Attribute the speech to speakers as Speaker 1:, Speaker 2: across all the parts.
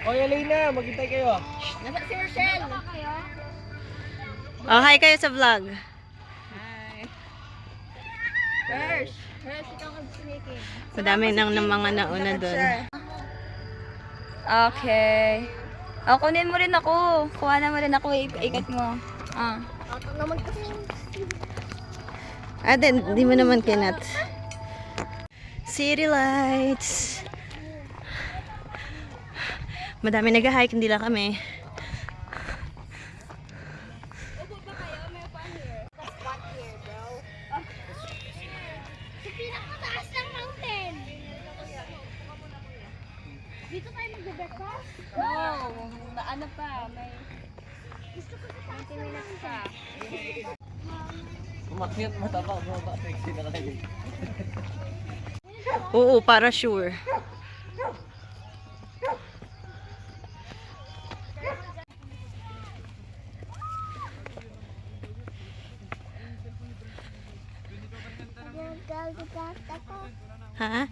Speaker 1: Oy, Elena, maghintay kayo.
Speaker 2: Nasa si Rochelle.
Speaker 3: Oh, hi kayo sa vlog.
Speaker 2: Hi. Hirsch, ikaw mag-sneaking.
Speaker 3: Madami nang mga nauna doon.
Speaker 2: Okay. Oh, kunin mo rin ako. Kuha na mo rin ako. Ikat mo. Ah. Ako naman kasi.
Speaker 3: Di mo naman kinat. City lights. Madami nag-hike, hindi lang kami.
Speaker 2: Pinakataas ng mountain. Dito tayo mag-breakfast? No. Ano pa? May... Gusto ko sa 20 minutes pa.
Speaker 1: Umakyat, mataba, bumaba, sexy na kayo.
Speaker 3: Oo, para sure. Ha?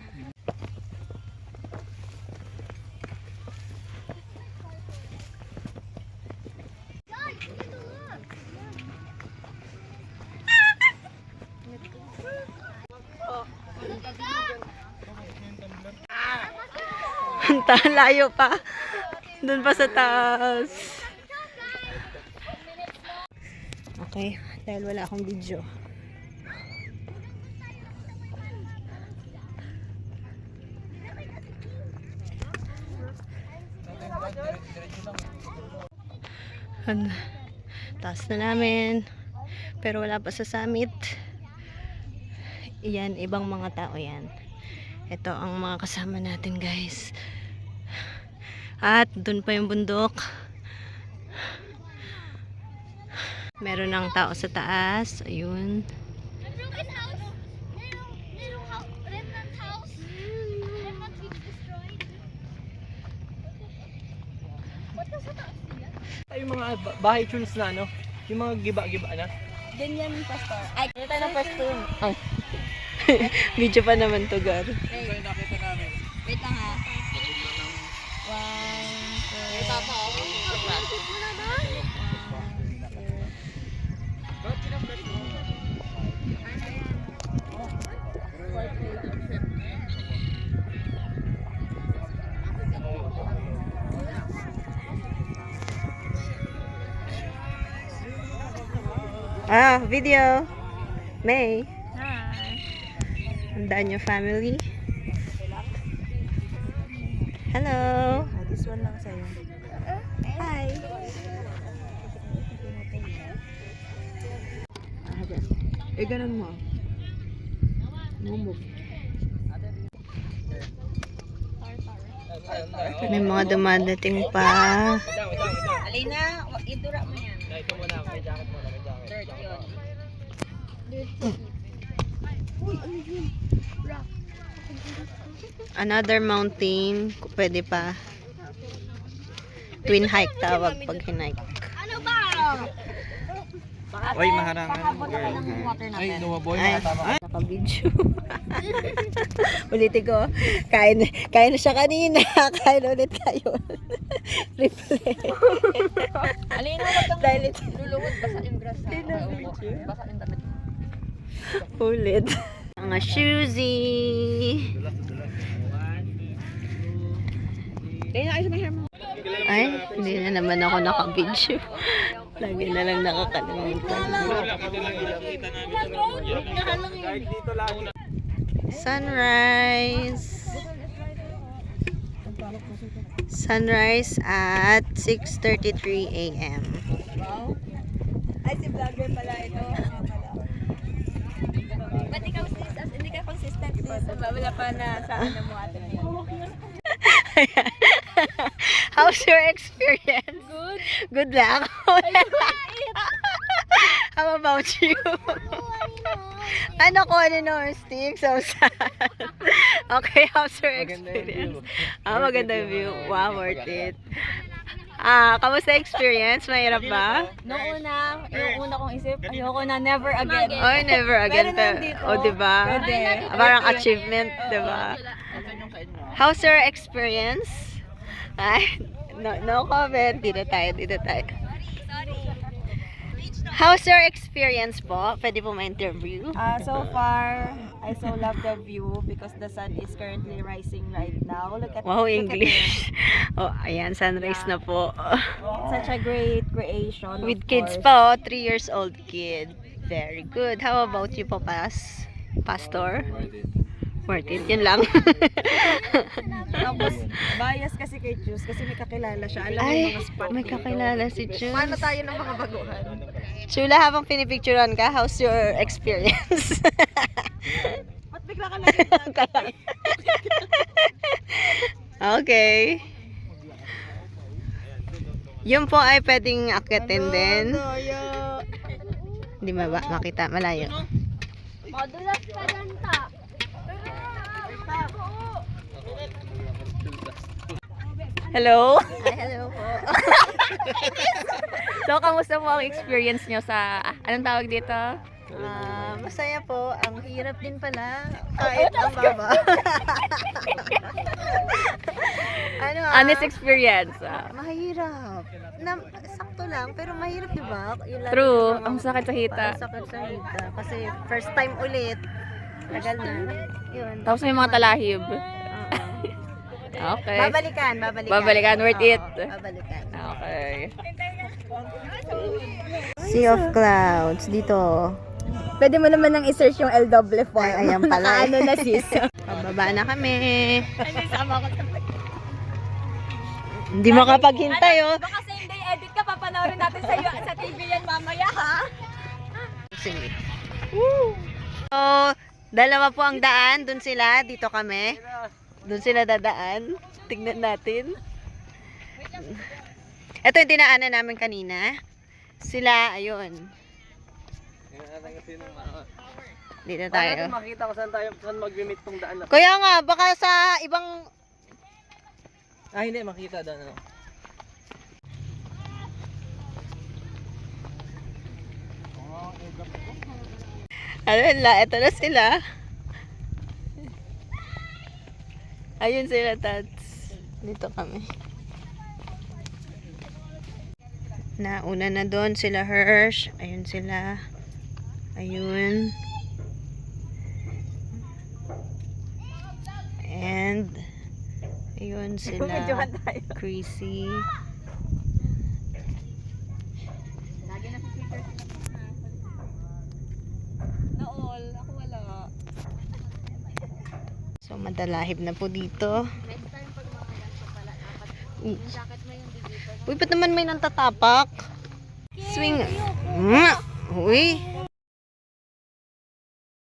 Speaker 3: Layo pa. Doon pa sa taas. Okay, dahil wala akong video. Taas na namin. Pero wala pa sa summit. Yan, ibang mga tao yan. Ito ang mga kasama natin, guys. At dun pa yung bundok. Meron ng tao sa taas. Ayun.
Speaker 1: Ay, yung mga bahay tunes na, ano? Yung mga giba-giba na.
Speaker 2: Ganyan, pastor. Ay, kaya tayo ng pastor.
Speaker 3: Video pa naman to, Gar.
Speaker 1: Ito yung nakita namin.
Speaker 2: Wait lang ha. 1, 2,
Speaker 3: Video. May.
Speaker 2: Hi.
Speaker 3: Handaan yung family. Hello.
Speaker 2: This one lang sa'yo.
Speaker 3: Hi.
Speaker 2: Ganun mo. Mumog.
Speaker 3: May mga dumadating pa.
Speaker 2: Alina, idura mo yan.
Speaker 1: Ito muna, may jacket muna, may jacket.
Speaker 2: Dirt yun.
Speaker 3: Another mountain. Pwede pa. Twin hike tawag pag hinike.
Speaker 2: Ano ba?
Speaker 1: Oy, maharangan. Ay, lumaboy, makatama ka.
Speaker 3: Naka-video. Ulitin ko. Kain na siya kanina. Kain ulit kayo. Replay.
Speaker 2: Alina, wag kang
Speaker 3: Dahil ito.
Speaker 2: luluhod. Basa yung grass ha. Basa yung damit.
Speaker 3: Ulit. Mga shoesy.
Speaker 2: Kaya ayos mo hair mo.
Speaker 3: Ay, hindi na naman ako naka-video. Lagi na lang nakakalimutan. Sunrise. Sunrise at 6:33 a.m.
Speaker 2: Wow. Ay, si vlogger pala ito. Ba't ikaw hindi ka consistent sis? Wala pa na sa ano mo ate na yun.
Speaker 3: How's your experience?
Speaker 2: Good.
Speaker 3: Good luck. How about you? Ano ko, no, stick, so sad. Okay, how's your experience? Maganda view. Wow, worth it. Kamusta experience? Mahirap ba?
Speaker 2: Noong yung una kong isip, ayoko na, never again.
Speaker 3: Oh, never again.
Speaker 2: Pero nandito,
Speaker 3: diba?
Speaker 2: pwede.
Speaker 3: Parang achievement, diba? How's your experience? Ay, no comment. Dito tayo. How's your experience po? Pwede po ma-interview?
Speaker 2: So far, I so love the view because the sun is currently rising right now. Look at
Speaker 3: Wow,
Speaker 2: look at
Speaker 3: English. Oh, ayan, sunrise na po.
Speaker 2: it. Such a great creation.
Speaker 3: With
Speaker 2: of
Speaker 3: kids
Speaker 2: course.
Speaker 3: pa, 3 years old kid. Very good. How about you po, Pastor? Worth it. Yun lang.
Speaker 2: Tapos, bias kasi kay Juice kasi may kakilala siya. Alam mo yung
Speaker 3: Ay,
Speaker 2: mga spot
Speaker 3: may
Speaker 2: dito.
Speaker 3: kakilala si Chus.
Speaker 2: Paano tayo ng mga baguhan?
Speaker 3: Chula, habang pinipicturean ka, how's your experience?
Speaker 2: Ba't bigla ka lang?
Speaker 3: Okay. Yun po ay pwedeng akitin din. Hindi makita, malayo.
Speaker 2: Madulas pa lang ta.
Speaker 3: Hello?
Speaker 2: Hello po.
Speaker 3: So, kamusta po ang experience nyo sa, anong tawag dito?
Speaker 2: Masaya po. Ang hirap din pala. Kahit ang baba.
Speaker 3: Honest experience.
Speaker 2: Mahirap. Sakto lang, pero mahirap, di ba?
Speaker 3: True. Ang sakit sa hita.
Speaker 2: Ang sakit sa hita. Kasi first time ulit. Tagal na. Yun.
Speaker 3: Tapos may mga talahib. Okay. Babalikan, worth it.
Speaker 2: Babalikan.
Speaker 3: Okay. Sea of Clouds, dito.
Speaker 2: Pwede mo naman nang i-search yung LW form.
Speaker 3: Ay, ayan pala.
Speaker 2: Ano na sis?
Speaker 3: Pababa na kami. Hindi makapaghintay, oh.
Speaker 2: Baka same day edit ka, papanoorin natin sa TV yan mamaya, ha?
Speaker 3: Sige. So, dalawa po ang daan. Doon sila, dito kami. Doon sila dadaan. Tignan natin. Ito yung dinaanan namin kanina. Sila, ayun. Dito tayo.
Speaker 1: Makita ko saan mag-meet tong daan.
Speaker 3: Kaya nga, baka sa ibang...
Speaker 1: Hindi makita doon.
Speaker 3: Ito na sila. Ayun sila, Tats. Dito kami. Nauna na doon sila, Hirsch. Ayun sila. Ayun. And ayun sila. Chrissy.
Speaker 2: Ako wala.
Speaker 3: So, madalahib na po dito.
Speaker 2: Next time pag mga ganito pala, dapat yung jacket mo yung dito.
Speaker 3: Uy, ba't naman may nantatapak? Swing. Uy.